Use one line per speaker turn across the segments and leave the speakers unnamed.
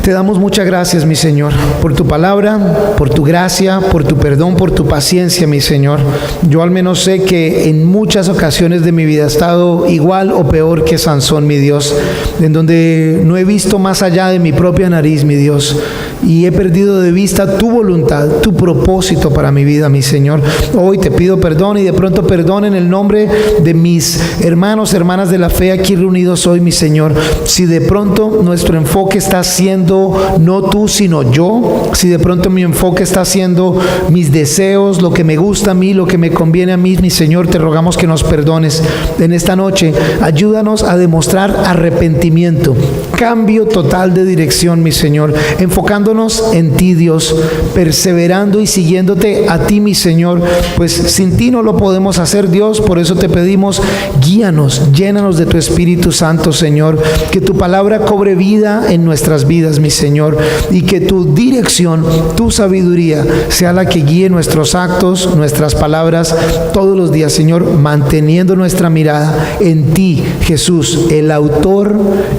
Te damos muchas gracias, mi Señor, por tu palabra, por tu gracia, por tu perdón, por tu paciencia, mi Señor. Yo al menos sé que en muchas ocasiones de mi vida he estado igual o peor que Sansón, mi Dios, en donde no he visto más allá de mi propia nariz, mi Dios, y he perdido de vista tu voluntad, tu propósito para mi vida, mi Señor. Hoy te pido perdón, y de pronto perdón en el nombre de mis hermanos, hermanas de la fe aquí reunidos hoy, mi Señor. Si de pronto nuestro enfoque está siendo no tú sino yo, si de pronto mi enfoque está siendo mis deseos, lo que me gusta a mí, lo que me conviene a mí, mi Señor, te rogamos que nos perdones en esta noche. Ayúdanos a demostrar arrepentimiento, cambio total de dirección, mi Señor, enfocándonos en ti, Dios, perseverando y siguiéndote a ti, mi Señor, pues sin ti no lo podemos hacer, Dios. Por eso te pedimos, guíanos, llénanos de tu Espíritu Santo, Señor, que tu palabra cobre vida en nuestras vidas, mi Señor, y que tu dirección, tu sabiduría sea la que guíe nuestros actos, nuestras palabras todos los días, Señor, manteniendo nuestra mirada en ti, Jesús, el autor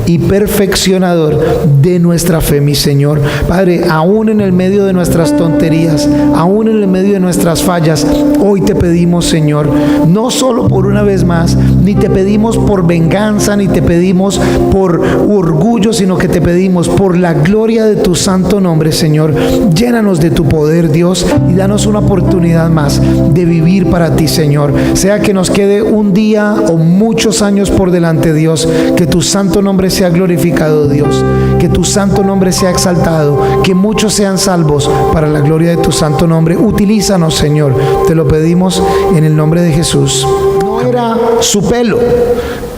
y perfeccionador de nuestra fe, mi Señor. Padre, aún en el medio de nuestras tonterías, aún en el medio de nuestras fallas, hoy te pedimos, Señor, no solo por una vez más, ni te pedimos por venganza, ni te pedimos por orgullo, sino que te pedimos por la gloria de tu santo nombre, Señor. Llénanos de tu poder, Dios, y danos una oportunidad más de vivir para ti, Señor. Sea que nos quede un día o muchos años por delante, Dios, que tu santo nombre sea glorificado, Dios, que tu santo nombre sea exaltado, que muchos sean salvos para la gloria de tu santo nombre. Utilízanos, Señor, te lo pedimos en el nombre de Jesús. No era su pelo,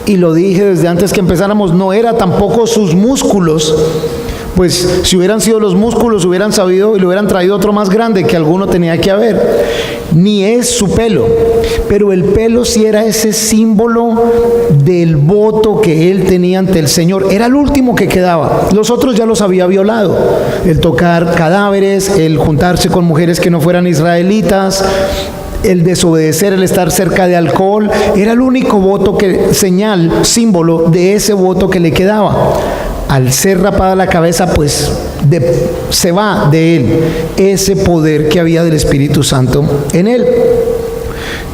y lo dije desde antes que empezáramos, no era tampoco sus músculos, pues si hubieran sido los músculos hubieran sabido y le hubieran traído otro más grande que alguno tenía que haber. Ni es su pelo, pero el pelo sí era ese símbolo del voto que él tenía ante el Señor. Era el último que quedaba. Los otros ya los había violado: el tocar cadáveres, el juntarse con mujeres que no fueran israelitas, el desobedecer, el estar cerca de alcohol. Era el único voto, que señal, símbolo de ese voto que le quedaba. Al ser rapada la cabeza, pues se va de él ese poder que había del Espíritu Santo en él.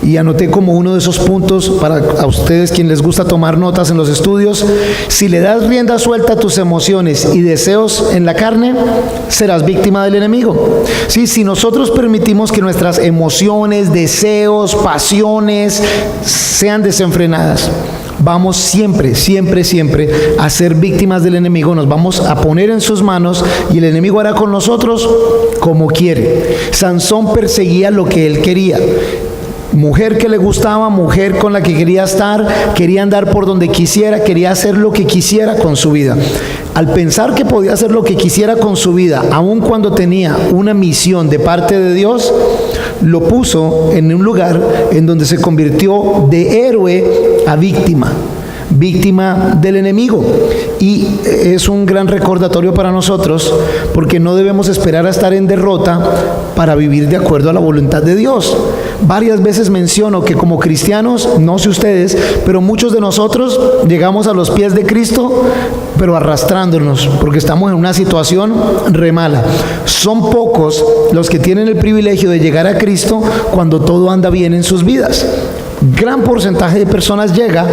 Y anoté como uno de esos puntos para a ustedes, quien les gusta tomar notas en los estudios: si le das rienda suelta a tus emociones y deseos en la carne, serás víctima del enemigo. Sí, si nosotros permitimos que nuestras emociones, deseos, pasiones sean desenfrenadas, vamos siempre a ser víctimas del enemigo. Nos vamos a poner en sus manos y el enemigo hará con nosotros como quiere. Sansón perseguía lo que él quería: mujer que le gustaba, mujer con la que quería estar, quería andar por donde quisiera, quería hacer lo que quisiera con su vida. Al pensar que podía hacer lo que quisiera con su vida, aun cuando tenía una misión de parte de Dios, lo puso en un lugar en donde se convirtió de héroe a víctima del enemigo. Y es un gran recordatorio para nosotros, porque no debemos esperar a estar en derrota para vivir de acuerdo a la voluntad de Dios. Varias veces menciono que como cristianos, no sé ustedes, pero muchos de nosotros llegamos a los pies de Cristo, pero arrastrándonos, porque estamos en una situación re mala. Son pocos los que tienen el privilegio de llegar a Cristo cuando todo anda bien en sus vidas. Gran porcentaje de personas llega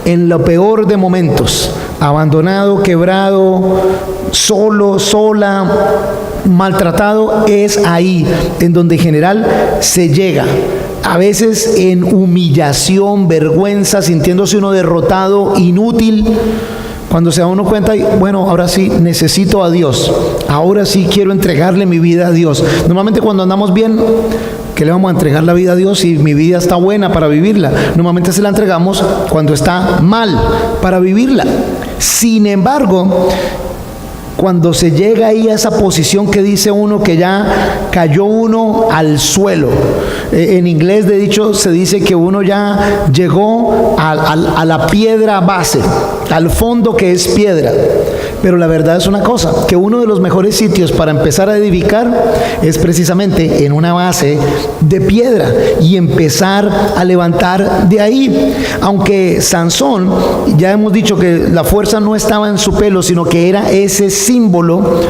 en lo peor de momentos, abandonado, quebrado, solo, sola, maltratado. Es ahí en donde en general se llega, a veces en humillación, vergüenza, sintiéndose uno derrotado, inútil. Cuando se da uno cuenta, bueno, ahora sí necesito a Dios, ahora sí quiero entregarle mi vida a Dios. Normalmente cuando andamos bien, ¿qué le vamos a entregar la vida a Dios si mi vida está buena para vivirla? Normalmente se la entregamos cuando está mal para vivirla. Sin embargo, cuando se llega ahí a esa posición que dice uno que ya cayó uno al suelo, en inglés de dicho se dice que uno ya llegó a la piedra base, al fondo que es piedra. Pero la verdad es una cosa, que uno de los mejores sitios para empezar a edificar es precisamente en una base de piedra y empezar a levantar de ahí. Aunque Sansón, ya hemos dicho que la fuerza no estaba en su pelo, sino que era ese símbolo,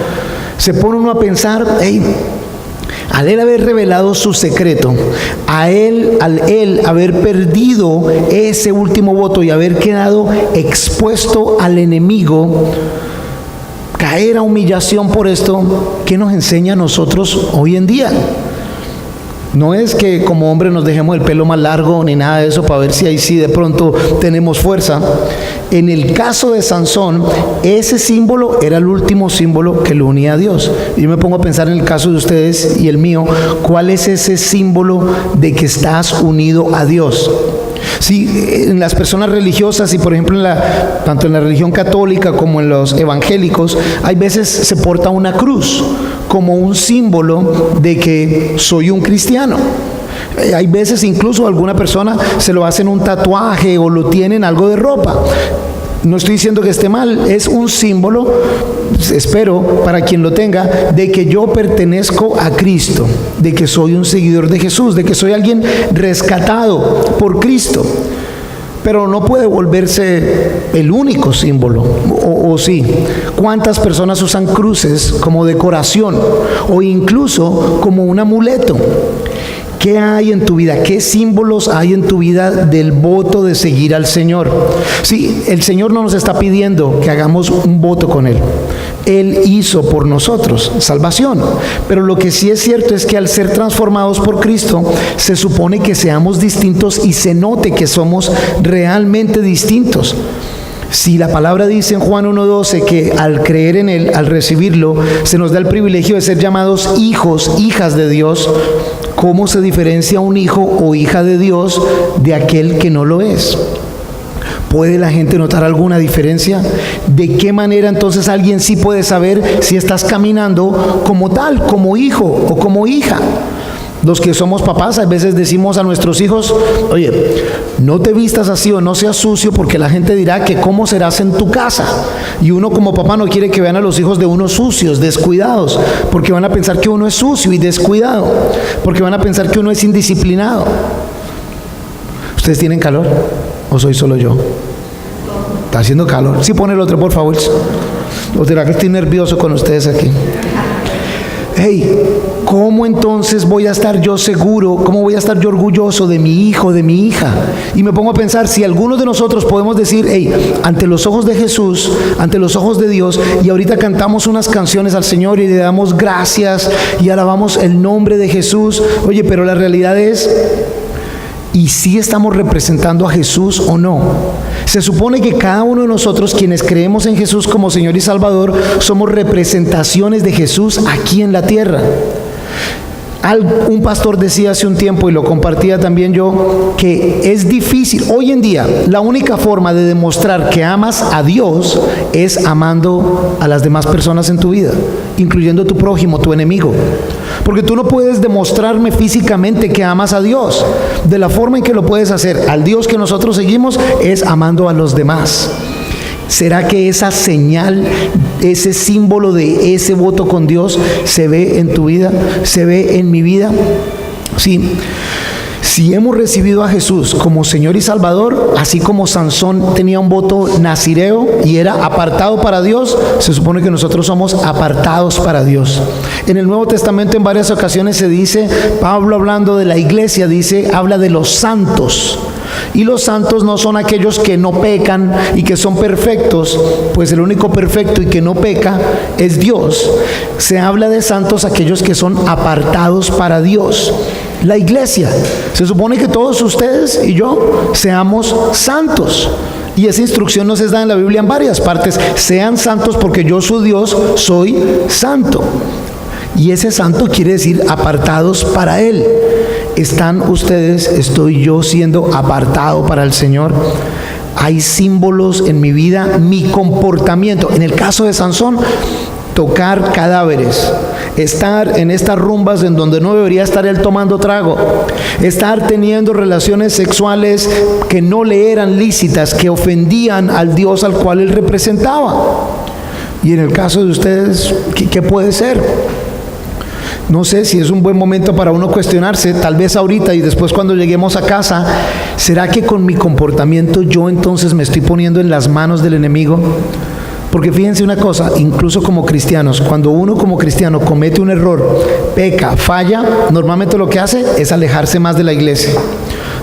se pone uno a pensar, hey, al él haber revelado su secreto, al él haber perdido ese último voto y haber quedado expuesto al enemigo, caer a humillación por esto, ¿qué nos enseña a nosotros hoy en día? No es que como hombre nos dejemos el pelo más largo ni nada de eso para ver si ahí sí de pronto tenemos fuerza. En el caso de Sansón, ese símbolo era el último símbolo que lo unía a Dios. Y yo me pongo a pensar en el caso de ustedes y el mío, ¿cuál es ese símbolo de que estás unido a Dios? Sí, en las personas religiosas y por ejemplo tanto en la religión católica como en los evangélicos, hay veces se porta una cruz como un símbolo de que soy un cristiano. Hay veces incluso alguna persona se lo hacen un tatuaje o lo tienen algo de ropa. No estoy diciendo que esté mal, es un símbolo, espero, para quien lo tenga, de que yo pertenezco a Cristo, de que soy un seguidor de Jesús, de que soy alguien rescatado por Cristo. Pero no puede volverse el único símbolo, o sí. ¿Cuántas personas usan cruces como decoración o incluso como un amuleto? ¿Qué hay en tu vida? ¿Qué símbolos hay en tu vida del voto de seguir al Señor? Sí, el Señor no nos está pidiendo que hagamos un voto con Él. Él hizo por nosotros salvación. Pero lo que sí es cierto es que al ser transformados por Cristo, se supone que seamos distintos y se note que somos realmente distintos. Si la palabra dice en Juan 1:12 que al creer en Él, al recibirlo, se nos da el privilegio de ser llamados hijos, hijas de Dios, ¿cómo se diferencia un hijo o hija de Dios de aquel que no lo es? ¿Puede la gente notar alguna diferencia? ¿De qué manera entonces alguien sí puede saber si estás caminando como tal, como hijo o como hija? Los que somos papás a veces decimos a nuestros hijos, oye, no te vistas así o no seas sucio porque la gente dirá que cómo serás en tu casa. Y uno como papá no quiere que vean a los hijos de uno sucios, descuidados, porque van a pensar que uno es sucio y descuidado, porque van a pensar que uno es indisciplinado. ¿Ustedes tienen calor? ¿O soy solo yo? Está haciendo calor. Sí, pon el otro, por favor. ¿O será que estoy nervioso con ustedes aquí? Hey, ¿cómo entonces voy a estar yo seguro? ¿Cómo voy a estar yo orgulloso de mi hijo, de mi hija? Y me pongo a pensar, si algunos de nosotros podemos decir, hey, ante los ojos de Jesús, ante los ojos de Dios, y ahorita cantamos unas canciones al Señor y le damos gracias y alabamos el nombre de Jesús, oye, pero la realidad es, ¿y si estamos representando a Jesús o no? Se supone que cada uno de nosotros, quienes creemos en Jesús como Señor y Salvador, somos representaciones de Jesús aquí en la tierra. Un pastor decía hace un tiempo, y lo compartía también yo, que es difícil, hoy en día, la única forma de demostrar que amas a Dios es amando a las demás personas en tu vida, incluyendo tu prójimo, tu enemigo. Porque tú no puedes demostrarme físicamente que amas a Dios. De la forma en que lo puedes hacer al Dios que nosotros seguimos es amando a los demás. ¿Será que esa señal, ese símbolo de ese voto con Dios se ve en tu vida? ¿Se ve en mi vida? Sí. Si hemos recibido a Jesús como Señor y Salvador, así como Sansón tenía un voto nazireo y era apartado para Dios, se supone que nosotros somos apartados para Dios. En el Nuevo Testamento en varias ocasiones se dice, Pablo hablando de la iglesia, habla de los santos. Y los santos no son aquellos que no pecan y que son perfectos, pues el único perfecto y que no peca es Dios. Se habla de santos aquellos que son apartados para Dios. La iglesia, se supone que todos ustedes y yo seamos santos. Y esa instrucción nos es dada en la Biblia en varias partes. Sean santos porque yo, su Dios, soy santo. Y ese santo quiere decir apartados para Él. ¿Están ustedes, estoy yo siendo apartado para el Señor? Hay símbolos en mi vida, mi comportamiento. En el caso de Sansón, tocar cadáveres, estar en estas rumbas en donde no debería estar él tomando trago, estar teniendo relaciones sexuales que no le eran lícitas, que ofendían al Dios al cual él representaba. Y en el caso de ustedes, ¿qué puede ser? No sé si es un buen momento para uno cuestionarse, tal vez ahorita y después cuando lleguemos a casa, ¿será que con mi comportamiento yo entonces me estoy poniendo en las manos del enemigo? Porque fíjense una cosa, incluso como cristianos, cuando uno como cristiano comete un error, peca, falla, normalmente lo que hace es alejarse más de la iglesia.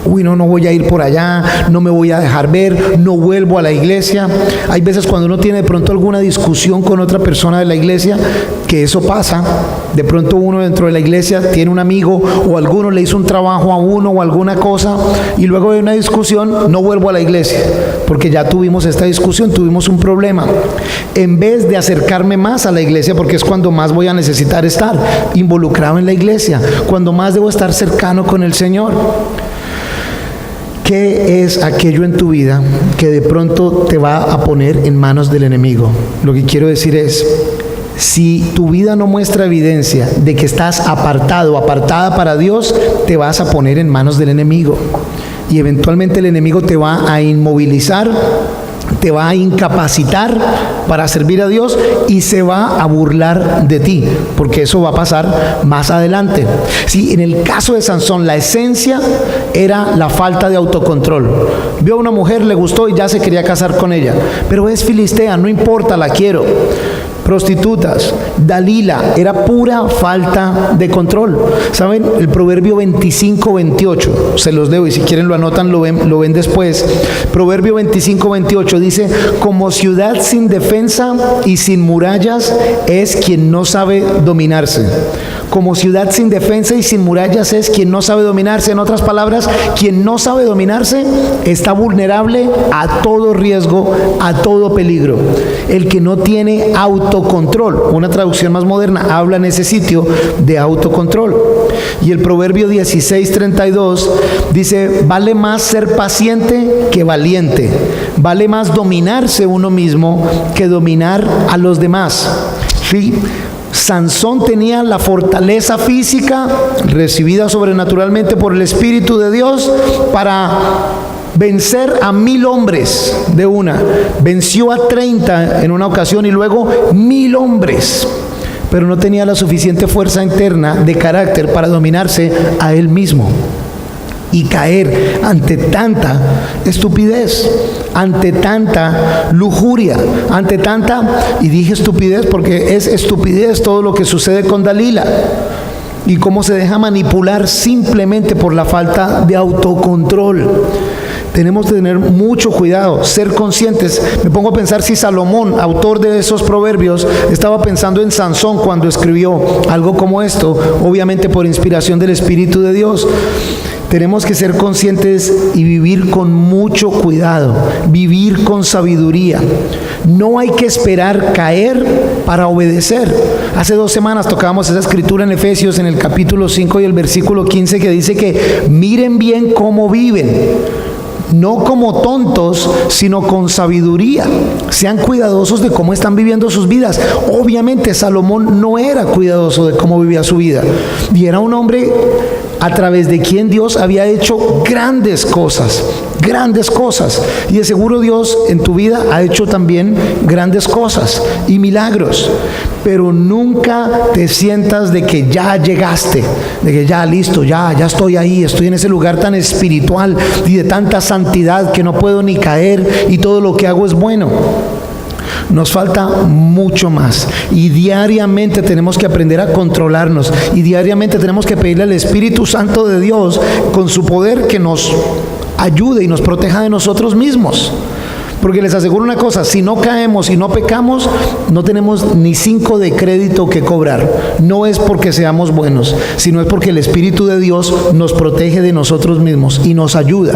Uy, no voy a ir por allá, no me voy a dejar ver, no vuelvo a la iglesia. Hay veces cuando uno tiene de pronto alguna discusión con otra persona de la iglesia, que eso pasa. De pronto uno dentro de la iglesia tiene un amigo o alguno le hizo un trabajo a uno o alguna cosa y luego de una discusión no vuelvo a la iglesia porque ya tuvimos esta discusión, tuvimos un problema. En vez de acercarme más a la iglesia, porque es cuando más voy a necesitar estar involucrado en la iglesia, cuando más debo estar cercano con el Señor. ¿Qué es aquello en tu vida que de pronto te va a poner en manos del enemigo? Lo que quiero decir es, si tu vida no muestra evidencia de que estás apartado, apartada para Dios, te vas a poner en manos del enemigo. Y eventualmente el enemigo te va a inmovilizar, te va a incapacitar para servir a Dios y se va a burlar de ti, porque eso va a pasar más adelante. Sí, en el caso de Sansón, la esencia era la falta de autocontrol. Vio a una mujer, le gustó y ya se quería casar con ella, pero es filistea, no importa, la quiero. Prostitutas, Dalila, era pura falta de control. ¿Saben? El Proverbio 25-28, se los leo y si quieren lo anotan, lo ven después. Proverbio 25-28 dice: como ciudad sin defensa y sin murallas es quien no sabe dominarse. Como ciudad sin defensa y sin murallas es quien no sabe dominarse. En otras palabras, quien no sabe dominarse está vulnerable a todo riesgo, a todo peligro. El que no tiene autocontrol, una traducción más moderna habla en ese sitio de autocontrol. Y el Proverbio 16:32 dice: vale más ser paciente que valiente, vale más dominarse uno mismo que dominar a los demás. ¿Sí? Sansón tenía la fortaleza física recibida sobrenaturalmente por el Espíritu de Dios para vencer a 1000 hombres de una. Venció a 30 en una ocasión y luego 1000 hombres. Pero no tenía la suficiente fuerza interna de carácter para dominarse a él mismo y caer ante tanta estupidez, ante tanta lujuria, ante tanta, y dije estupidez porque es estupidez todo lo que sucede con Dalila y cómo se deja manipular simplemente por la falta de autocontrol. Tenemos que tener mucho cuidado, ser conscientes. Me pongo a pensar si Salomón, autor de esos proverbios, estaba pensando en Sansón cuando escribió algo como esto, obviamente por inspiración del Espíritu de Dios. Tenemos que ser conscientes y vivir con mucho cuidado, vivir con sabiduría. No hay que esperar caer para obedecer. Hace 2 semanas tocábamos esa escritura en Efesios en el capítulo 5 y el versículo 15 que dice que miren bien cómo viven. No como tontos, sino con sabiduría. Sean cuidadosos de cómo están viviendo sus vidas. Obviamente Salomón no era cuidadoso de cómo vivía su vida. Y era un hombre a través de quien Dios había hecho grandes cosas. Grandes cosas. Y de seguro Dios en tu vida ha hecho también grandes cosas y milagros. Pero nunca te sientas de que ya llegaste, de que ya listo, ya estoy ahí, estoy en ese lugar tan espiritual y de tanta santidad que no puedo ni caer y todo lo que hago es bueno. Nos falta mucho más y diariamente tenemos que aprender a controlarnos y diariamente tenemos que pedirle al Espíritu Santo de Dios con su poder que nos ayude y nos proteja de nosotros mismos. Porque les aseguro una cosa, si no caemos y no pecamos, no tenemos ni 5 de crédito que cobrar. No es porque seamos buenos, sino es porque el Espíritu de Dios nos protege de nosotros mismos y nos ayuda.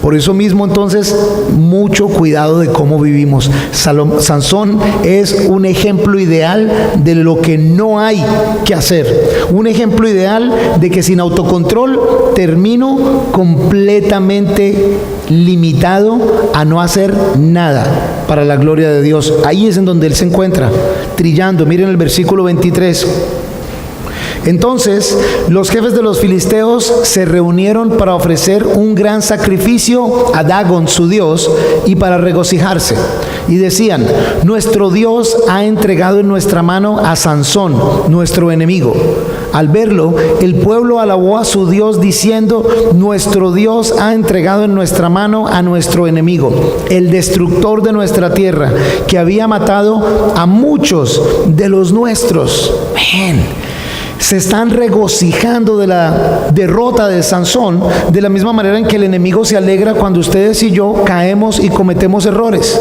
Por eso mismo, entonces, mucho cuidado de cómo vivimos. Sansón es un ejemplo ideal de lo que no hay que hacer. Un ejemplo ideal de que sin autocontrol termino completamente limitado a no hacer nada para la gloria de Dios. Ahí es en donde él se encuentra, trillando. Miren el versículo 23. Entonces los jefes de los filisteos se reunieron para ofrecer un gran sacrificio a Dagón, su dios, y para regocijarse. Y decían: nuestro Dios ha entregado en nuestra mano a Sansón, nuestro enemigo. Al verlo, el pueblo alabó a su Dios diciendo: nuestro Dios ha entregado en nuestra mano a nuestro enemigo, el destructor de nuestra tierra, que había matado a muchos de los nuestros. Ven. Se están regocijando de la derrota de Sansón, de la misma manera en que el enemigo se alegra cuando ustedes y yo caemos y cometemos errores.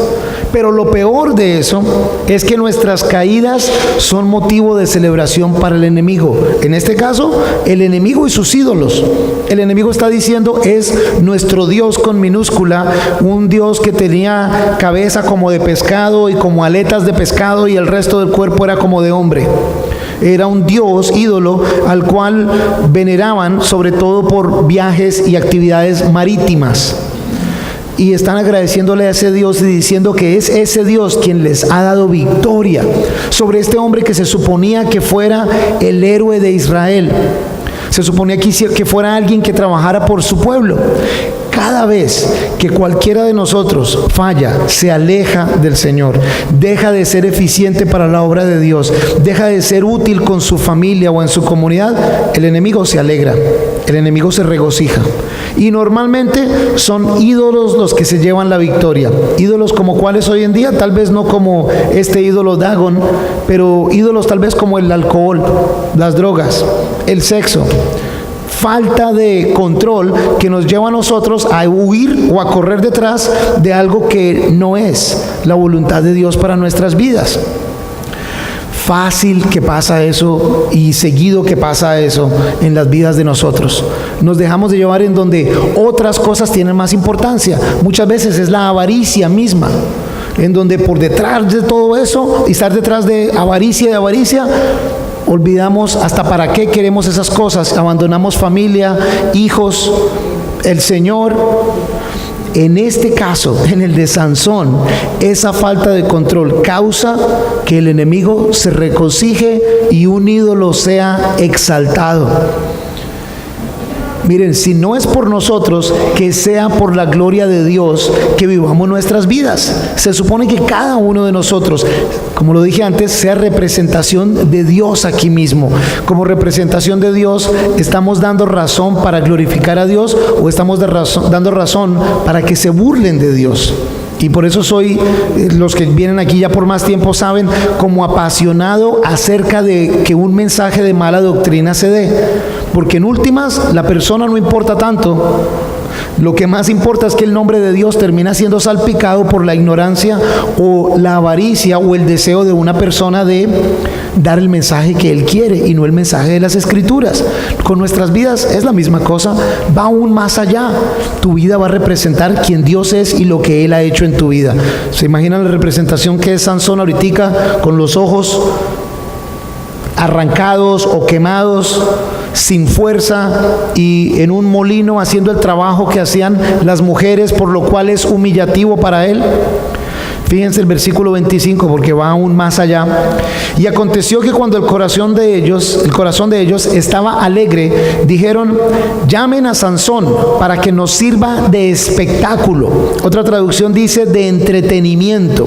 Pero lo peor de eso es que nuestras caídas son motivo de celebración para el enemigo. En este caso, el enemigo y sus ídolos. El enemigo está diciendo: es nuestro Dios con minúscula, un Dios que tenía cabeza como de pescado y como aletas de pescado, y el resto del cuerpo era como de hombre. Era un dios ídolo al cual veneraban, sobre todo por viajes y actividades marítimas. Y están agradeciéndole a ese Dios y diciendo que es ese Dios quien les ha dado victoria sobre este hombre que se suponía que fuera el héroe de Israel. Se suponía que fuera alguien que trabajara por su pueblo. Cada vez que cualquiera de nosotros falla, se aleja del Señor, deja de ser eficiente para la obra de Dios, deja de ser útil con su familia o en su comunidad, el enemigo se alegra, el enemigo se regocija. Y normalmente son ídolos los que se llevan la victoria. Ídolos como cuáles hoy en día, tal vez no como este ídolo Dagón, pero ídolos tal vez como el alcohol, las drogas, el sexo. Falta de control que nos lleva a nosotros a huir o a correr detrás de algo que no es la voluntad de Dios para nuestras vidas. Fácil que pasa eso y seguido que pasa eso en las vidas de nosotros. Nos dejamos de llevar en donde otras cosas tienen más importancia. Muchas veces es la avaricia misma, en donde por detrás de todo eso, y estar detrás de avaricia, olvidamos hasta para qué queremos esas cosas, abandonamos familia, hijos, el Señor. En este caso, en el de Sansón, esa falta de control causa que el enemigo se regocije y un ídolo sea exaltado. Miren, si no es por nosotros, que sea por la gloria de Dios que vivamos nuestras vidas. Se supone que cada uno de nosotros, como lo dije antes, sea representación de Dios aquí mismo. Como representación de Dios, ¿estamos dando razón para glorificar a Dios o estamos dando razón para que se burlen de Dios? Y por eso soy, los que vienen aquí ya por más tiempo saben, como apasionado acerca de que un mensaje de mala doctrina se dé. Porque en últimas, la persona no importa tanto. Lo que más importa es que el nombre de Dios termina siendo salpicado por la ignorancia o la avaricia o el deseo de una persona de dar el mensaje que él quiere y no el mensaje de las Escrituras. Con nuestras vidas es la misma cosa, va aún más allá. Tu vida va a representar quién Dios es y lo que Él ha hecho en tu vida. ¿Se imaginan la representación que es Sansón ahorita, con los ojos arrancados o quemados, sin fuerza y en un molino haciendo el trabajo que hacían las mujeres, por lo cual es humillativo para él? Fíjense el versículo 25, porque va aún más allá. Y aconteció que cuando el corazón de ellos estaba alegre, dijeron: llamen a Sansón para que nos sirva de espectáculo. Otra traducción dice de entretenimiento.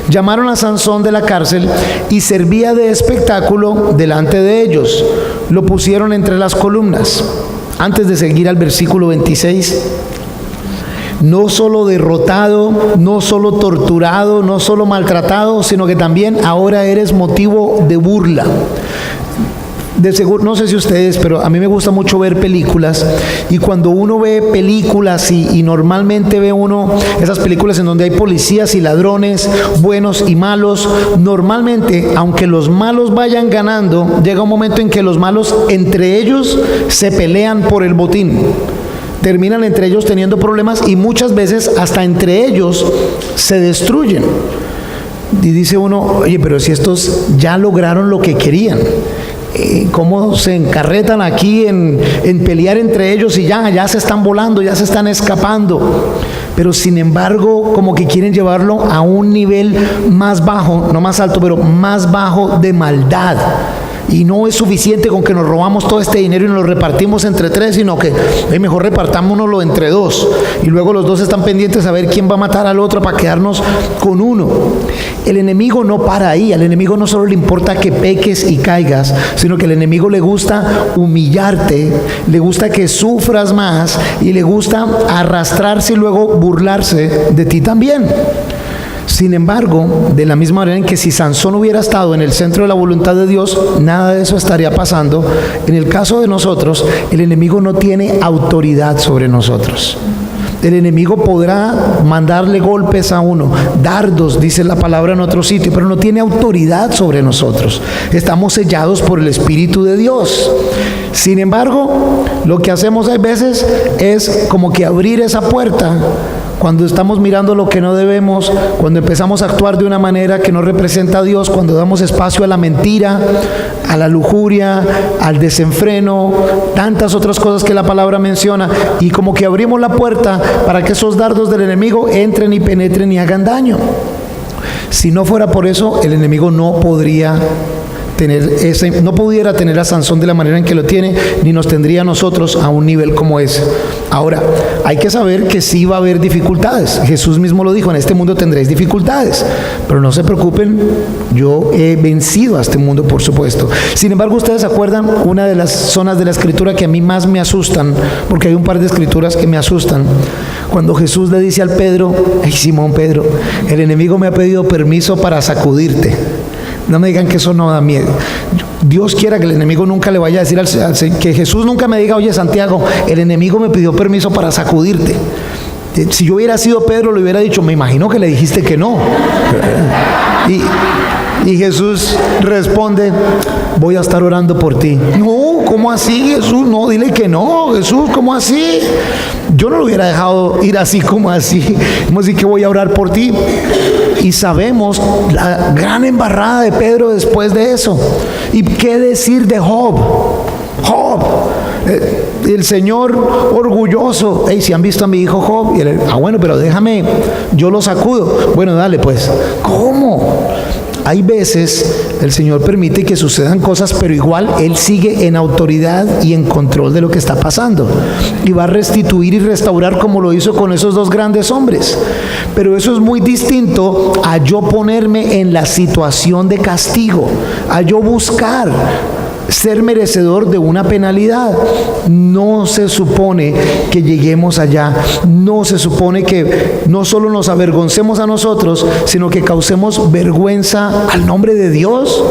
Llamaron a Sansón de la cárcel y servía de espectáculo delante de ellos. Lo pusieron entre las columnas. Antes de seguir al versículo 26, no solo derrotado, no solo torturado, no solo maltratado, sino que también ahora eres motivo de burla. De seguro, no sé si ustedes, pero a mí me gusta mucho ver películas, y cuando uno ve películas y normalmente ve uno esas películas en donde hay policías y ladrones, buenos y malos, normalmente, aunque los malos vayan ganando, llega un momento en que los malos entre ellos se pelean por el botín. Terminan entre ellos teniendo problemas y muchas veces hasta entre ellos se destruyen. Y dice uno: oye, pero si estos ya lograron lo que querían, ¿cómo se encarretan aquí en pelear entre ellos y ya se están volando, ya se están escapando? Pero sin embargo, como que quieren llevarlo a un nivel más bajo, no más alto, pero más bajo de maldad. Y no es suficiente con que nos robamos todo este dinero y nos lo repartimos entre 3, sino que mejor repartámonoslo entre 2. Y luego los 2 están pendientes a ver quién va a matar al otro para quedarnos con uno. El enemigo no para ahí. Al enemigo no solo le importa que peques y caigas, sino que al enemigo le gusta humillarte, le gusta que sufras más y le gusta arrastrarse y luego burlarse de ti también. Sin embargo, de la misma manera en que si Sansón hubiera estado en el centro de la voluntad de Dios, nada de eso estaría pasando. En el caso de nosotros, el enemigo no tiene autoridad sobre nosotros. El enemigo podrá mandarle golpes a uno, dardos, dice la palabra en otro sitio, pero no tiene autoridad sobre nosotros. Estamos sellados por el Espíritu de Dios. Sin embargo, lo que hacemos a veces es como que abrir esa puerta cuando estamos mirando lo que no debemos, cuando empezamos a actuar de una manera que no representa a Dios, cuando damos espacio a la mentira, a la lujuria, al desenfreno, tantas otras cosas que la palabra menciona, y como que abrimos la puerta para que esos dardos del enemigo entren y penetren y hagan daño. Si no fuera por eso, el enemigo no pudiera tener a Sansón de la manera en que lo tiene, ni nos tendría a nosotros a un nivel como ese. Ahora, hay que saber que sí va a haber dificultades. Jesús mismo lo dijo: en este mundo tendréis dificultades, pero no se preocupen, yo he vencido a este mundo, por supuesto. Sin embargo, ustedes se acuerdan una de las zonas de la escritura que a mí más me asustan, porque hay un par de escrituras que me asustan, cuando Jesús le dice al Pedro: hey Simón Pedro, el enemigo me ha pedido permiso para sacudirte. No me digan que eso no da miedo. Dios quiera que el enemigo nunca le vaya a decir que Jesús nunca me diga: oye Santiago, el enemigo me pidió permiso para sacudirte. Si yo hubiera sido Pedro, le hubiera dicho: me imagino que le dijiste que no. Y Jesús responde: voy a estar orando por ti. No, ¿cómo así, Jesús? No, dile que no, Jesús, ¿cómo así? Yo no lo hubiera dejado ir así como así. ¿Cómo así que voy a orar por ti? Y sabemos la gran embarrada de Pedro después de eso. ¿Y qué decir de Job? Job, el Señor orgulloso: hey, si han visto a mi hijo Job, y él, bueno, pero déjame, yo lo sacudo. Bueno, dale pues. ¿Cómo? Hay veces el Señor permite que sucedan cosas, pero igual Él sigue en autoridad y en control de lo que está pasando, y va a restituir y restaurar como lo hizo con esos 2 grandes hombres. Pero eso es muy distinto a yo ponerme en la situación de castigo, a yo buscar ser merecedor de una penalidad. No se supone que lleguemos allá. No se supone que no solo nos avergoncemos a nosotros, sino que causemos vergüenza al nombre de Dios.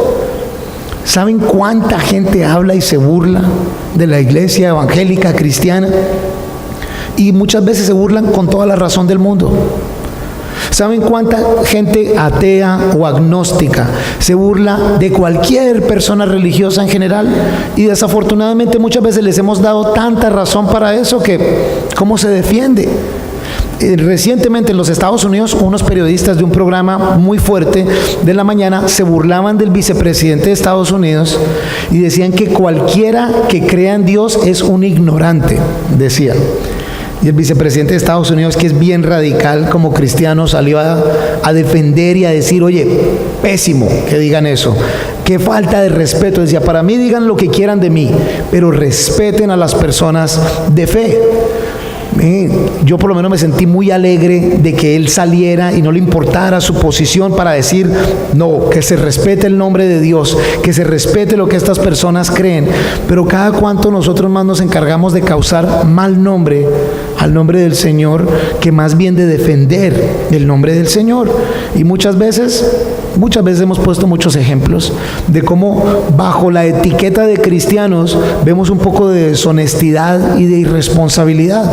¿Saben cuánta gente habla y se burla de la iglesia evangélica cristiana? Y muchas veces se burlan con toda la razón del mundo. ¿Saben cuánta gente atea o agnóstica se burla de cualquier persona religiosa en general? Y desafortunadamente muchas veces les hemos dado tanta razón para eso que ¿cómo se defiende? Recientemente en los Estados Unidos, unos periodistas de un programa muy fuerte de la mañana se burlaban del vicepresidente de Estados Unidos y decían que cualquiera que crea en Dios es un ignorante, decían. Y el vicepresidente de Estados Unidos, que es bien radical como cristiano, salió a defender y a decir: oye, pésimo que digan eso, qué falta de respeto. Decía: para mí digan lo que quieran de mí, pero respeten a las personas de fe. Yo por lo menos me sentí muy alegre de que él saliera y no le importara su posición para decir: no, que se respete el nombre de Dios, que se respete lo que estas personas creen. Pero cada cuanto nosotros más nos encargamos de causar mal nombre al nombre del Señor, que más bien de defender el nombre del Señor. Y muchas veces hemos puesto muchos ejemplos de cómo bajo la etiqueta de cristianos vemos un poco de deshonestidad y de irresponsabilidad.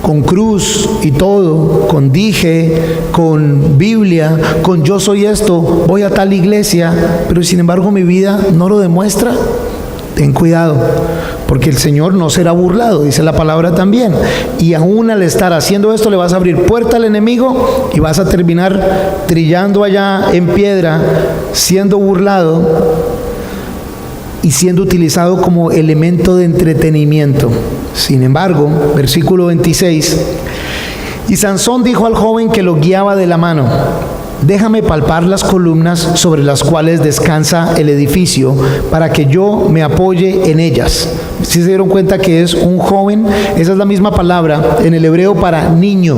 Con cruz y todo, con dije, con Biblia, con yo soy esto, voy a tal iglesia, pero sin embargo mi vida no lo demuestra. Ten cuidado, porque el Señor no será burlado, dice la palabra también. Y aún al estar haciendo esto le vas a abrir puerta al enemigo y vas a terminar trillando allá en piedra, siendo burlado y siendo utilizado como elemento de entretenimiento. Sin embargo, versículo 26: y Sansón dijo al joven que lo guiaba de la mano: déjame palpar las columnas sobre las cuales descansa el edificio para que yo me apoye en ellas. ¿Sí se dieron cuenta que es un joven? Esa es la misma palabra en el hebreo para niño.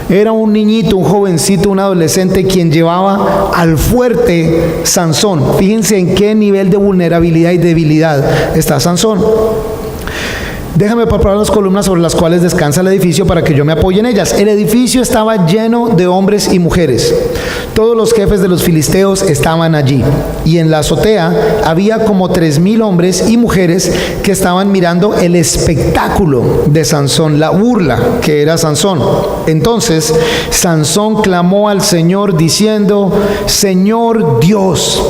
Era un niñito, un jovencito, un adolescente quien llevaba al fuerte Sansón. Fíjense en qué nivel de vulnerabilidad y debilidad está Sansón. Déjame palpar las columnas sobre las cuales descansa el edificio para que yo me apoye en ellas. El edificio estaba lleno de hombres y mujeres. Todos los jefes de los filisteos estaban allí. Y en la azotea había como 3,000 hombres y mujeres que estaban mirando el espectáculo de Sansón, la burla que era Sansón. Entonces Sansón clamó al Señor diciendo: Señor Dios,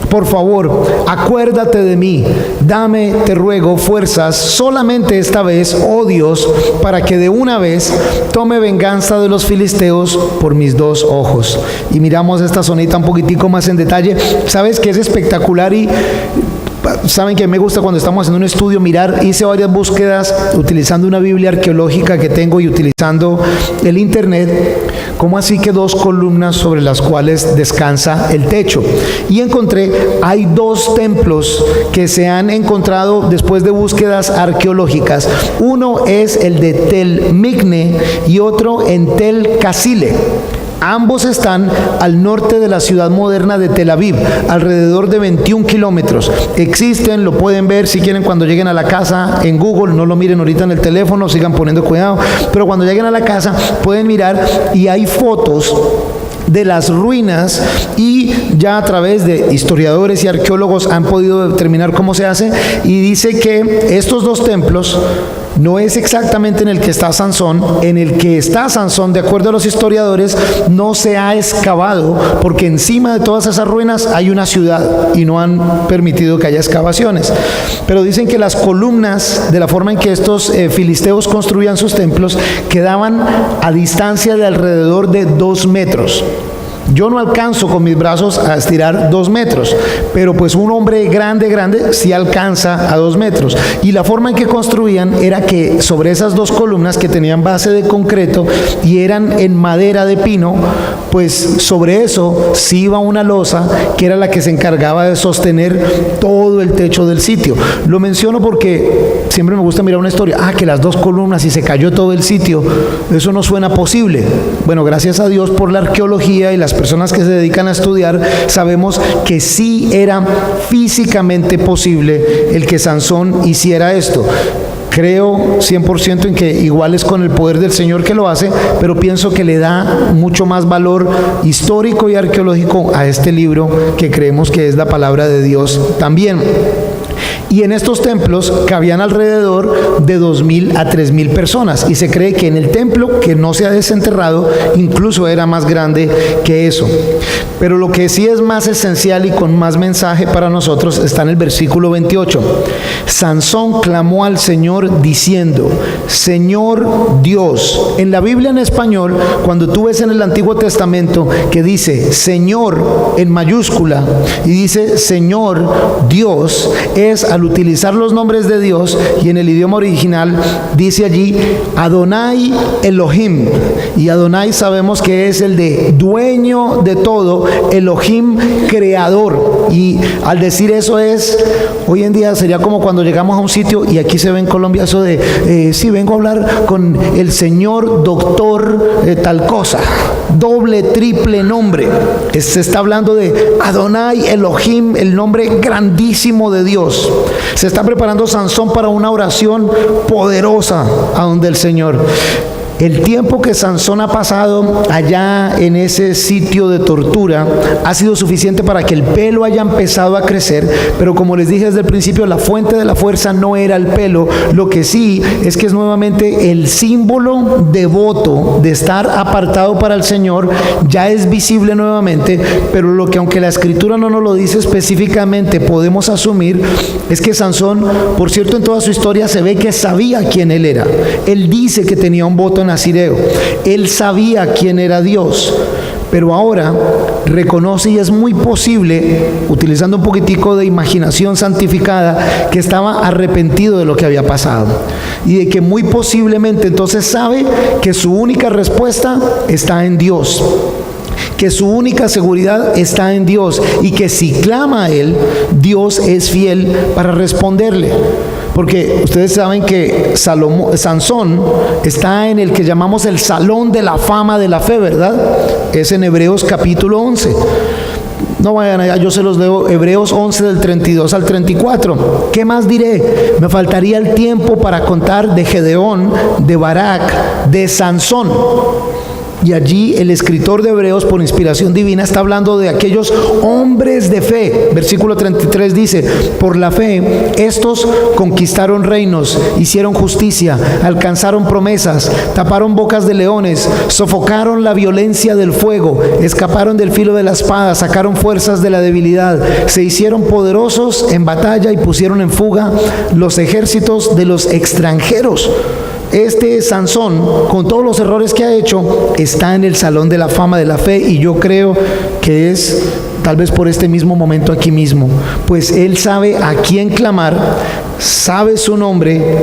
por favor, acuérdate de mí, dame, te ruego, fuerzas, solamente esta vez, oh Dios, para que de una vez tome venganza de los filisteos por mis 2 ojos. Y miramos esta zonita un poquitico más en detalle. ¿Sabes qué es espectacular? Y saben que me gusta cuando estamos haciendo un estudio mirar. Hice varias búsquedas utilizando una Biblia arqueológica que tengo y utilizando el internet. ¿Cómo así que 2 columnas sobre las cuales descansa el techo? Y encontré, hay 2 templos que se han encontrado después de búsquedas arqueológicas. Uno es el de Tel Migne y otro en Tel Casile. Ambos están al norte de la ciudad moderna de Tel Aviv, alrededor de 21 kilómetros. Existen, lo pueden ver si quieren cuando lleguen a la casa en Google, no lo miren ahorita en el teléfono, sigan poniendo cuidado, pero cuando lleguen a la casa pueden mirar y hay fotos de las ruinas y ya a través de historiadores y arqueólogos han podido determinar cómo se hace, y dice que estos 2 templos no es exactamente en el que está Sansón. En el que está Sansón, de acuerdo a los historiadores, no se ha excavado porque encima de todas esas ruinas hay una ciudad y no han permitido que haya excavaciones. Pero dicen que las columnas, de la forma en que estos filisteos construían sus templos, quedaban a distancia de alrededor de 2 metros. Yo no alcanzo con mis brazos a estirar 2 metros, pero pues un hombre grande sí alcanza a 2 metros. Y la forma en que construían era que sobre esas 2 columnas que tenían base de concreto y eran en madera de pino, pues sobre eso sí iba una losa que era la que se encargaba de sostener todo el techo del sitio. Lo menciono porque siempre me gusta mirar una historia. Que las 2 columnas y se cayó todo el sitio. Eso no suena posible. Bueno, gracias a Dios por la arqueología y las personas que se dedican a estudiar, sabemos que sí era físicamente posible el que Sansón hiciera esto. Creo 100% en que igual es con el poder del Señor que lo hace, pero pienso que le da mucho más valor histórico y arqueológico a este libro, que creemos que es la palabra de Dios también. Y en estos templos cabían alrededor de 2,000 a 3,000 personas. Y se cree que en el templo, que no se ha desenterrado, incluso era más grande que eso. Pero lo que sí es más esencial y con más mensaje para nosotros está en el versículo 28. Sansón clamó al Señor diciendo: Señor Dios. En la Biblia en español, cuando tú ves en el Antiguo Testamento que dice Señor en mayúscula y dice Señor Dios, es al utilizar los nombres de Dios, y en el idioma original dice allí Adonai Elohim, y Adonai sabemos que es el de dueño de todo, Elohim creador. Y al decir eso hoy en día sería como cuando llegamos a un sitio, y aquí se ve en Colombia eso de sí, vengo a hablar con el señor doctor tal cosa, doble, triple nombre. Se está hablando de Adonai Elohim, el nombre grandísimo de Dios. Se está preparando Sansón para una oración poderosa a donde el Señor. El tiempo que Sansón ha pasado allá en ese sitio de tortura ha sido suficiente para que el pelo haya empezado a crecer, pero como les dije desde el principio, la fuente de la fuerza no era el pelo. Lo que sí es que es nuevamente el símbolo devoto de estar apartado para el Señor, ya es visible nuevamente. Pero lo que, aunque la Escritura no nos lo dice específicamente, podemos asumir es que Sansón, por cierto, en toda su historia se ve que sabía quién él era. Él dice que tenía un voto nazireo. Él sabía quién era Dios, pero ahora reconoce, y es muy posible, utilizando un poquitico de imaginación santificada, que estaba arrepentido de lo que había pasado, y de que muy posiblemente entonces sabe que su única respuesta está en Dios. que su única seguridad está en Dios y que si clama a Él, Dios es fiel para responderle. Porque ustedes saben que Sansón está en el que llamamos el salón de la fama de la fe, ¿verdad? Es en Hebreos capítulo 11. No vayan allá, yo se los leo, Hebreos 11 del 32 al 34. ¿Qué más diré? Me faltaría el tiempo para contar de Gedeón, de Barak, de Sansón. Y allí el escritor de Hebreos, por inspiración divina, está hablando de aquellos hombres de fe. Versículo 33 dice: por la fe, estos conquistaron reinos, hicieron justicia, alcanzaron promesas, taparon bocas de leones, sofocaron la violencia del fuego, escaparon del filo de la espada, sacaron fuerzas de la debilidad, se hicieron poderosos en batalla y pusieron en fuga los ejércitos de los extranjeros. Este Sansón, con todos los errores que ha hecho, está en el salón de la fama de la fe, y yo creo que es tal vez por este mismo momento aquí mismo, pues él sabe a quién clamar, sabe su nombre,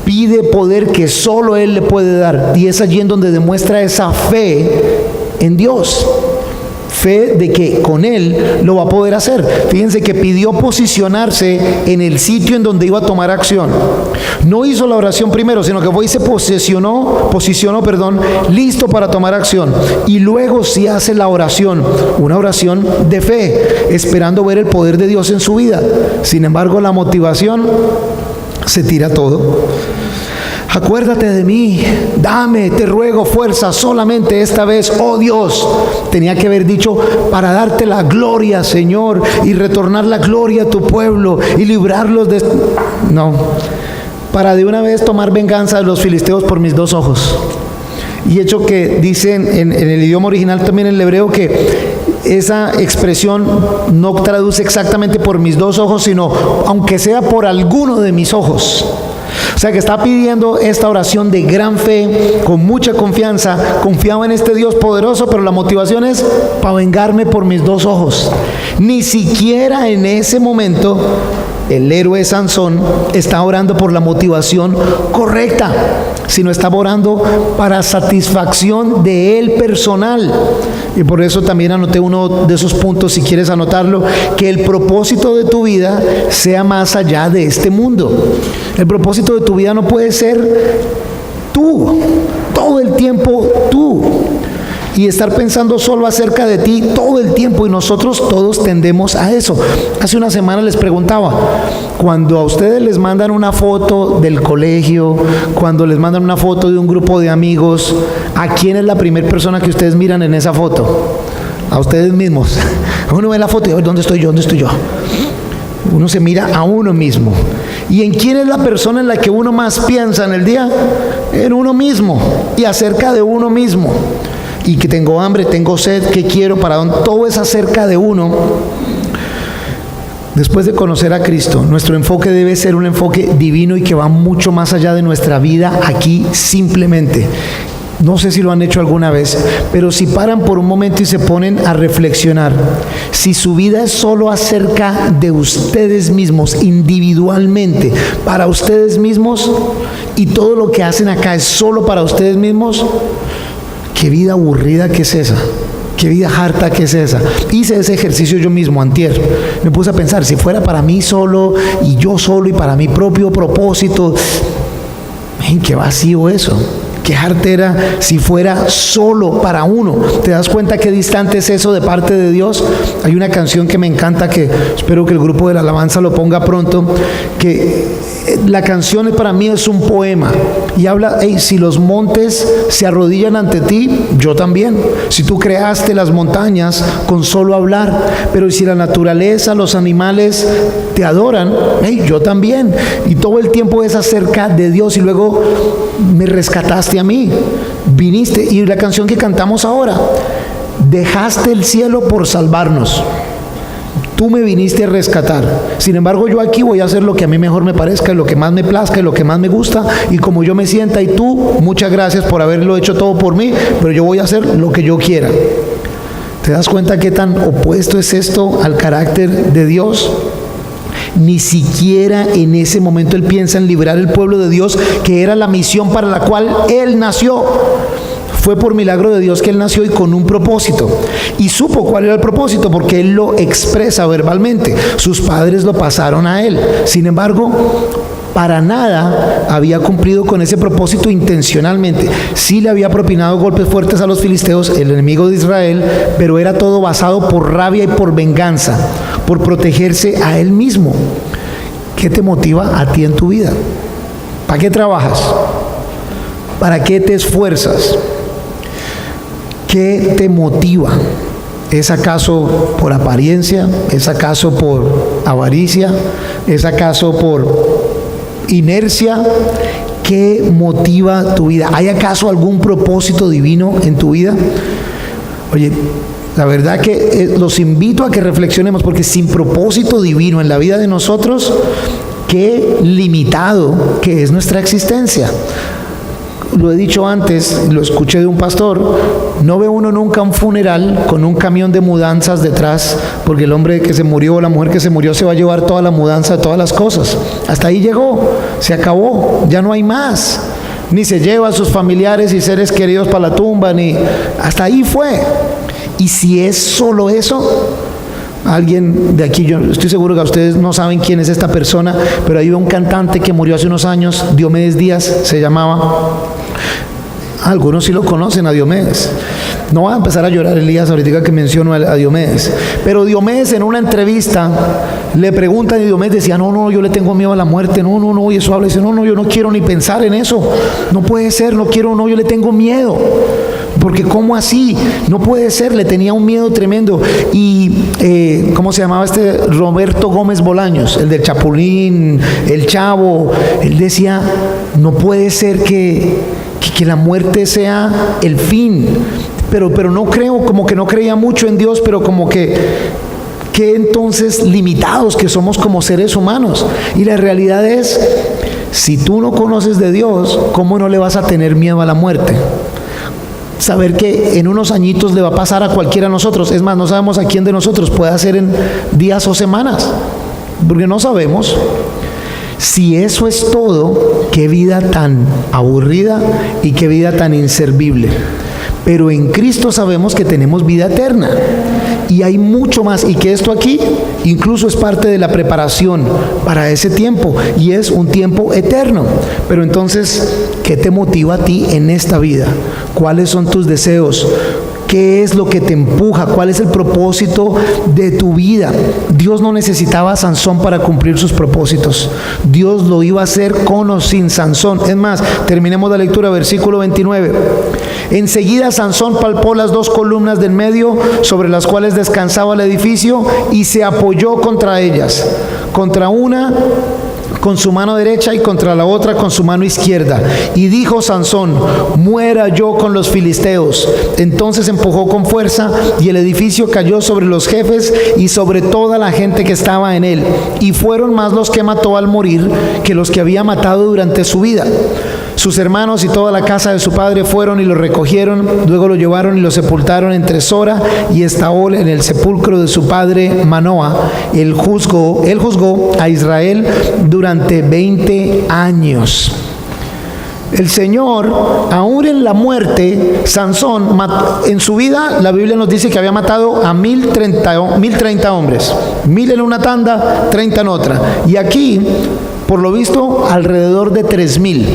pide poder que solo él le puede dar, y es allí en donde demuestra esa fe en Dios. Fe de que con él lo va a poder hacer. Fíjense que pidió posicionarse en el sitio en donde iba a tomar acción. No hizo la oración primero, sino que fue y se posicionó, listo para tomar acción. Y luego sí hace la oración, una oración de fe, esperando ver el poder de Dios en su vida. Sin embargo, la motivación se tira todo. Acuérdate de mí, dame, te ruego fuerza solamente esta vez, oh Dios. Tenía que haber dicho: para darte la gloria, Señor, y retornar la gloria a tu pueblo y librarlos de... No, para de una vez tomar venganza de los filisteos por mis dos ojos. Y hecho que dicen en el idioma original también en el hebreo que esa expresión no traduce exactamente por mis dos ojos, sino aunque sea por alguno de mis ojos. O sea que está pidiendo esta oración de gran fe, con mucha confianza, confiado en este Dios poderoso, pero la motivación es para vengarme por mis dos ojos. Ni siquiera en ese momento el héroe Sansón está orando por la motivación correcta, sino está orando para satisfacción de él personal. Y por eso también anoté uno de esos puntos, si quieres anotarlo: que el propósito de tu vida sea más allá de este mundo. El propósito de tu vida no puede ser tú, todo el tiempo tú, y estar pensando solo acerca de ti todo el tiempo, y nosotros todos tendemos a eso. Hace una semana les preguntaba, cuando a ustedes les mandan una foto del colegio, cuando les mandan una foto de un grupo de amigos, ¿a quién es la primera persona que ustedes miran en esa foto? A ustedes mismos. Uno ve la foto y dice: ¿dónde estoy yo? ¿Dónde estoy yo? Uno se mira a uno mismo. ¿Y en quién es la persona en la que uno más piensa en el día? En uno mismo, y acerca de uno mismo. Y que tengo hambre, tengo sed, ¿qué quiero? ¿Para dónde? Todo es acerca de uno. Después de conocer a Cristo, nuestro enfoque debe ser un enfoque divino y que va mucho más allá de nuestra vida aquí simplemente. No sé si lo han hecho alguna vez, pero si paran por un momento y se ponen a reflexionar, si su vida es solo acerca de ustedes mismos, individualmente, para ustedes mismos, y todo lo que hacen acá es solo para ustedes mismos, qué vida aburrida que es esa. Qué vida harta que es esa. Hice ese ejercicio yo mismo antier. Me puse a pensar, si fuera para mí solo, y yo solo, y para mi propio propósito, qué vacío eso. Qué jartera si fuera solo para uno. ¿Te das cuenta qué distante es eso de parte de Dios? Hay una canción que me encanta, que espero que el grupo de la alabanza lo ponga pronto, que la canción para mí es un poema y habla: hey, si los montes se arrodillan ante ti, yo también. Si tú creaste las montañas con solo hablar, pero si la naturaleza, los animales te adoran, hey, yo también. Y todo el tiempo es acerca de Dios, y luego me rescataste a mí, viniste. Y la canción que cantamos ahora: dejaste el cielo por salvarnos, tú me viniste a rescatar. Sin embargo, yo aquí voy a hacer lo que a mí mejor me parezca, y lo que más me plazca, y lo que más me gusta, y como yo me sienta. Y tú, muchas gracias por haberlo hecho todo por mí, pero yo voy a hacer lo que yo quiera. ¿Te das cuenta qué tan opuesto es esto al carácter de Dios? Ni siquiera en ese momento Él piensa en librar el pueblo de Dios, que era la misión para la cual Él nació. Fue por milagro de Dios que él nació y con un propósito. Y supo cuál era el propósito porque él lo expresa verbalmente. Sus padres lo pasaron a él. Sin embargo, para nada había cumplido con ese propósito intencionalmente. Sí le había propinado golpes fuertes a los filisteos, el enemigo de Israel, pero era todo basado por rabia y por venganza, por protegerse a él mismo. ¿Qué te motiva a ti en tu vida? ¿Para qué trabajas? ¿Para qué te esfuerzas? ¿Qué te motiva? ¿Es acaso por apariencia? ¿Es acaso por avaricia? ¿Es acaso por inercia? ¿Qué motiva tu vida? ¿Hay acaso algún propósito divino en tu vida? Oye, la verdad que los invito a que reflexionemos, porque sin propósito divino en la vida de nosotros, qué limitado que es nuestra existencia. Lo he dicho antes, lo escuché de un pastor, no ve uno nunca un funeral con un camión de mudanzas detrás, porque el hombre que se murió o la mujer que se murió se va a llevar toda la mudanza, todas las cosas. Hasta ahí llegó, se acabó, ya no hay más. Ni se lleva a sus familiares y seres queridos para la tumba, ni hasta ahí fue. Y si es solo eso, alguien de aquí, yo estoy seguro que ustedes no saben quién es esta persona, pero ahí va un cantante que murió hace unos años, Diomedes Díaz se llamaba. Algunos sí lo conocen a Diomedes. No va a empezar a llorar Elías ahorita que menciono a Diomedes. Pero Diomedes en una entrevista le preguntan y Diomedes decía, no, yo le tengo miedo a la muerte, no, y eso habla, dice, no, yo no quiero ni pensar en eso, no puede ser, no quiero, yo le tengo miedo. Porque ¿cómo así? No puede ser, le tenía un miedo tremendo. Y ¿cómo se llamaba este? Roberto Gómez Bolaños, el del Chapulín, el Chavo. Él decía, no puede ser que la muerte sea el fin. Pero no creo, como que no creía mucho en Dios, pero como que entonces limitados que somos como seres humanos. Y la realidad es, si tú no conoces de Dios, ¿cómo no le vas a tener miedo a la muerte? Saber que en unos añitos le va a pasar a cualquiera de nosotros. Es más, no sabemos a quién de nosotros puede ser en días o semanas, porque no sabemos. Si eso es todo, qué vida tan aburrida y qué vida tan inservible. Pero en Cristo sabemos que tenemos vida eterna y hay mucho más, y que esto aquí incluso es parte de la preparación para ese tiempo, y es un tiempo eterno. Pero entonces, ¿qué te motiva a ti en esta vida? ¿Cuáles son tus deseos? ¿Qué es lo que te empuja? ¿Cuál es el propósito de tu vida? Dios no necesitaba a Sansón para cumplir sus propósitos. Dios lo iba a hacer con o sin Sansón. Es más, terminemos la lectura, versículo 29. Enseguida Sansón palpó las dos columnas del medio sobre las cuales descansaba el edificio y se apoyó contra ellas, contra una con su mano derecha y contra la otra con su mano izquierda. Y dijo Sansón, muera yo con los filisteos. Entonces empujó con fuerza y el edificio cayó sobre los jefes y sobre toda la gente que estaba en él. Y fueron más los que mató al morir que los que había matado durante su vida. Sus hermanos y toda la casa de su padre fueron y lo recogieron, luego lo llevaron y lo sepultaron entre Sora y Estaol en el sepulcro de su padre Manoa. Él juzgó a Israel durante 20 años. El Señor, aún en la muerte, Sansón, en su vida, la Biblia nos dice que había matado a 1030 hombres. 1000 en una tanda, 30 en otra. Y aquí, por lo visto, alrededor de 3000.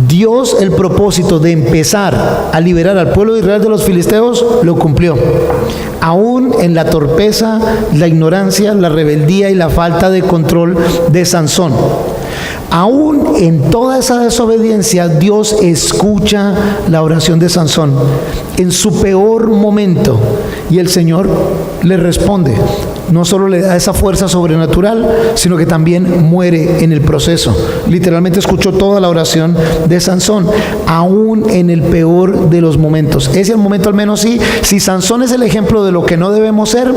Dios, el propósito de empezar a liberar al pueblo de Israel de los filisteos, lo cumplió. Aún en la torpeza, la ignorancia, la rebeldía y la falta de control de Sansón. Aún en toda esa desobediencia, Dios escucha la oración de Sansón en su peor momento, y el Señor le responde. No solo le da esa fuerza sobrenatural, sino que también muere en el proceso. Literalmente escuchó toda la oración de Sansón, aún en el peor de los momentos. Ese es el momento, al menos sí. Si Sansón es el ejemplo de lo que no debemos ser,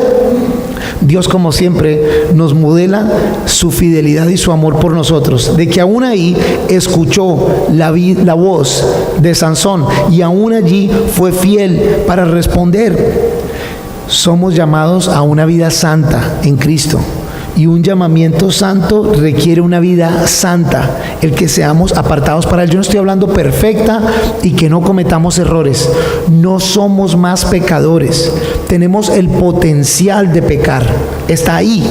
Dios, como siempre, nos modela su fidelidad y su amor por nosotros, de que aún ahí escuchó la voz de Sansón y aún allí fue fiel para responder. Somos llamados a una vida santa en Cristo, Y un llamamiento santo requiere una vida santa, el que seamos apartados para Él. Yo no estoy hablando perfecta y que no cometamos errores. No somos más pecadores. Tenemos el potencial de pecar. Está ahí,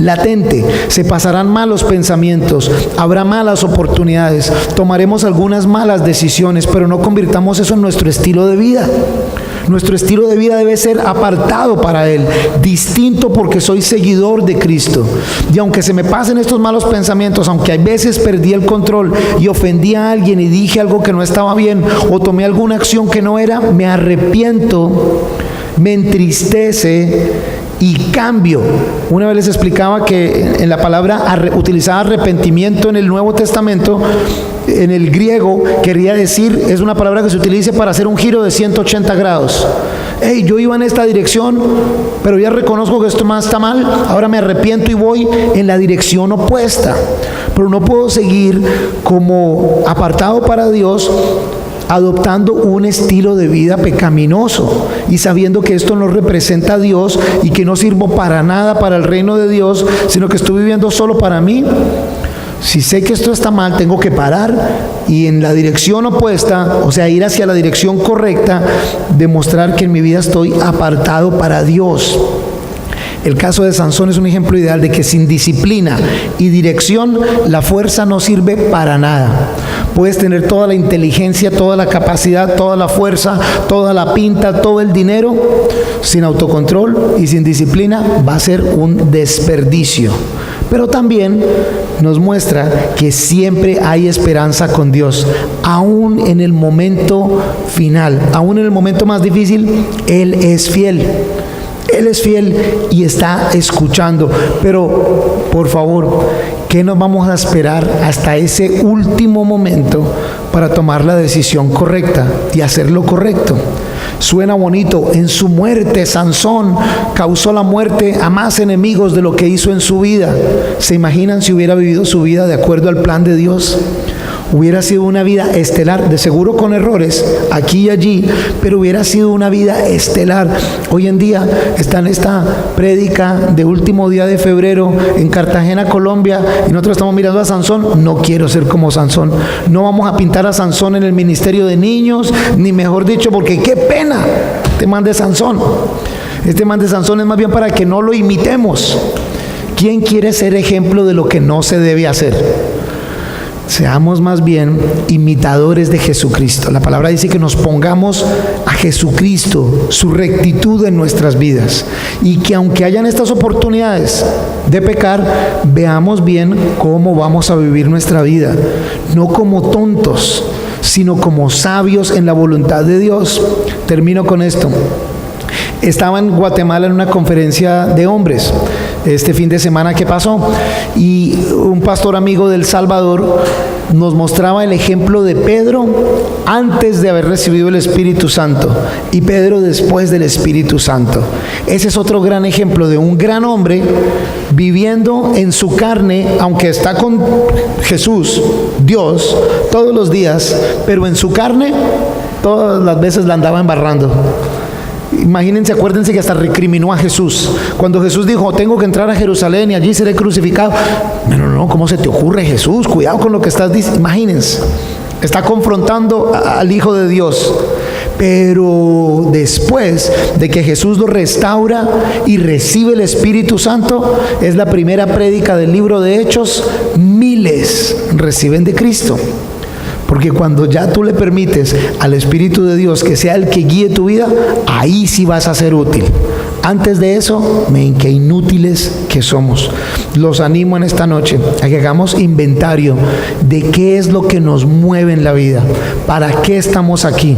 latente. Se pasarán malos pensamientos, habrá malas oportunidades, tomaremos algunas malas decisiones, pero no convirtamos eso en nuestro estilo de vida. Nuestro estilo de vida debe ser apartado para Él, distinto porque soy seguidor de Cristo. Y aunque se me pasen estos malos pensamientos, aunque a veces perdí el control y ofendí a alguien y dije algo que no estaba bien o tomé alguna acción que no era, me arrepiento, me entristece y cambio. Una vez les explicaba que en la palabra utilizada arrepentimiento en el Nuevo Testamento, en el griego quería decir, es una palabra que se utiliza para hacer un giro de 180 grados. Hey, yo iba en esta dirección, pero ya reconozco que esto más está mal, ahora me arrepiento y voy en la dirección opuesta. Pero no puedo seguir como apartado para Dios, adoptando un estilo de vida pecaminoso y sabiendo que esto no representa a Dios y que no sirvo para nada para el reino de Dios, sino que estoy viviendo solo para mí. Si sé que esto está mal, tengo que parar y en la dirección opuesta, o sea, ir hacia la dirección correcta, demostrar que en mi vida estoy apartado para Dios. El caso de Sansón es un ejemplo ideal de que sin disciplina y dirección la fuerza no sirve para nada. Puedes tener toda la inteligencia, toda la capacidad, toda la fuerza, toda la pinta, todo el dinero, sin autocontrol y sin disciplina va a ser un desperdicio. Pero también nos muestra que siempre hay esperanza con Dios, aún en el momento final, aún en el momento más difícil, Él es fiel. Él es fiel y está escuchando. Pero, por favor, ¿qué nos vamos a esperar hasta ese último momento para tomar la decisión correcta y hacer lo correcto? Suena bonito. En su muerte, Sansón causó la muerte a más enemigos de lo que hizo en su vida. ¿Se imaginan si hubiera vivido su vida de acuerdo al plan de Dios? Hubiera sido una vida estelar, de seguro con errores aquí y allí, pero hubiera sido una vida estelar. Hoy en día está en esta prédica de último día de febrero en Cartagena, Colombia, y nosotros estamos mirando a Sansón. No quiero ser como Sansón. No vamos a pintar a Sansón en el ministerio de niños, ni mejor dicho, porque qué pena este man de Sansón. Este man de Sansón es más bien para que no lo imitemos. ¿Quién quiere ser ejemplo de lo que no se debe hacer? Seamos más bien imitadores de Jesucristo. La palabra dice que nos pongamos a Jesucristo, su rectitud en nuestras vidas, y que aunque hayan estas oportunidades de pecar, veamos bien cómo vamos a vivir nuestra vida, no como tontos, sino como sabios en la voluntad de Dios. Termino con esto. Estaba en Guatemala en una conferencia de hombres este fin de semana que pasó, y un pastor amigo del Salvador nos mostraba el ejemplo de Pedro antes de haber recibido el Espíritu Santo y Pedro después del Espíritu Santo. Ese es otro gran ejemplo de un gran hombre viviendo en su carne, aunque está con Jesús, Dios, todos los días, pero en su carne todas las veces la andaba embarrando. Imagínense, acuérdense que hasta recriminó a Jesús. Cuando Jesús dijo, tengo que entrar a Jerusalén y allí seré crucificado. No, ¿cómo se te ocurre, Jesús? Cuidado con lo que estás diciendo. Imagínense, está confrontando al Hijo de Dios. Pero después de que Jesús lo restaura y recibe el Espíritu Santo, es la primera prédica del libro de Hechos, miles reciben de Cristo. Porque cuando ya tú le permites al Espíritu de Dios que sea el que guíe tu vida, ahí sí vas a ser útil. Antes de eso, qué inútiles que somos. Los animo en esta noche a que hagamos inventario de qué es lo que nos mueve en la vida, para qué estamos aquí,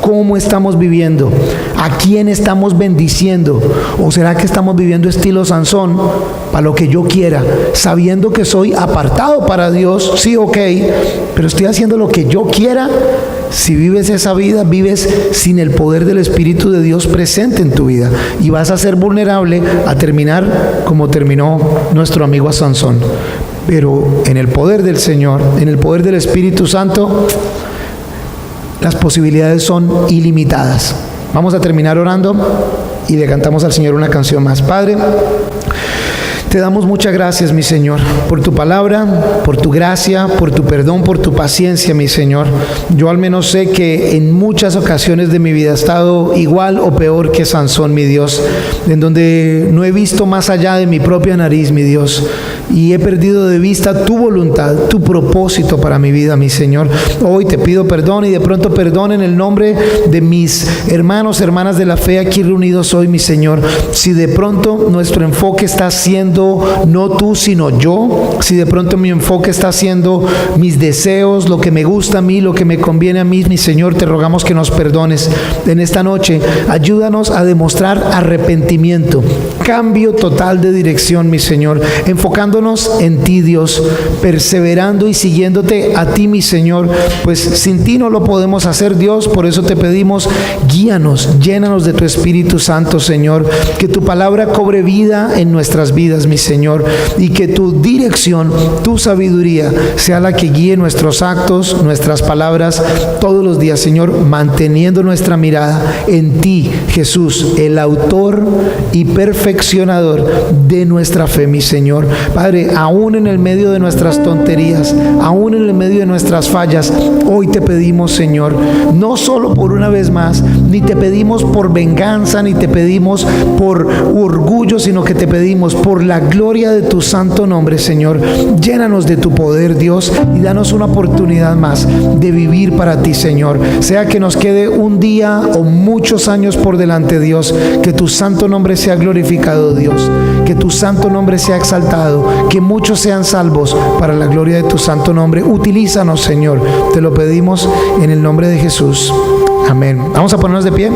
cómo estamos viviendo, a quién estamos bendiciendo, o será que estamos viviendo estilo Sansón, para lo que yo quiera, sabiendo que soy apartado para Dios, sí, ok, pero estoy haciendo lo que yo quiera. Si vives esa vida, vives sin el poder del Espíritu de Dios presente en tu vida y vas a ser vulnerable a terminar como terminó nuestro amigo Sansón. Pero en el poder del Señor, en el poder del Espíritu Santo, las posibilidades son ilimitadas. Vamos a terminar orando y le cantamos al Señor una canción más. Padre, te Te damos muchas gracias, mi Señor, por tu palabra, por tu gracia, por tu perdón, por tu paciencia, mi Señor. Yo al menos sé que en muchas ocasiones de mi vida he estado igual o peor que Sansón, mi Dios, en donde no he visto más allá de mi propia nariz, mi Dios, y he perdido de vista tu voluntad, tu propósito para mi vida, mi Señor. Hoy te pido perdón y de pronto perdón en el nombre de mis hermanos, hermanas de la fe aquí reunidos hoy, mi Señor. Si de pronto nuestro enfoque está siendo no tú, sino yo, si de pronto mi enfoque está siendo mis deseos, lo que me gusta a mí, lo que me conviene a mí, mi Señor, te rogamos que nos perdones en esta noche. Ayúdanos a demostrar arrepentimiento, cambio total de dirección, mi Señor, enfocándonos en ti, Dios, perseverando y siguiéndote a ti, mi Señor, pues sin ti no lo podemos hacer, Dios. Por eso te pedimos, guíanos, llénanos de tu Espíritu Santo, Señor, que tu palabra cobre vida en nuestras vidas, mi Señor, y que tu dirección, tu sabiduría sea la que guíe nuestros actos, nuestras palabras todos los días, Señor, manteniendo nuestra mirada en ti, Jesús, el autor y perfeccionador de nuestra fe, mi Señor. Padre, aún en el medio de nuestras tonterías, aún en el medio de nuestras fallas, hoy te pedimos, Señor, no solo por una vez más, ni te pedimos por venganza, ni te pedimos por orgullo, sino que te pedimos por la gloria de tu santo nombre, Señor. Llénanos de tu poder, Dios, y danos una oportunidad más de vivir para ti, Señor. Sea que nos quede un día o muchos años por delante, Dios, que tu santo nombre sea glorificado, Dios, que tu santo nombre sea exaltado, que muchos sean salvos para la gloria de tu santo nombre. Utilízanos, Señor, te lo pedimos en el nombre de Jesús. Amén. Vamos a ponernos de pie.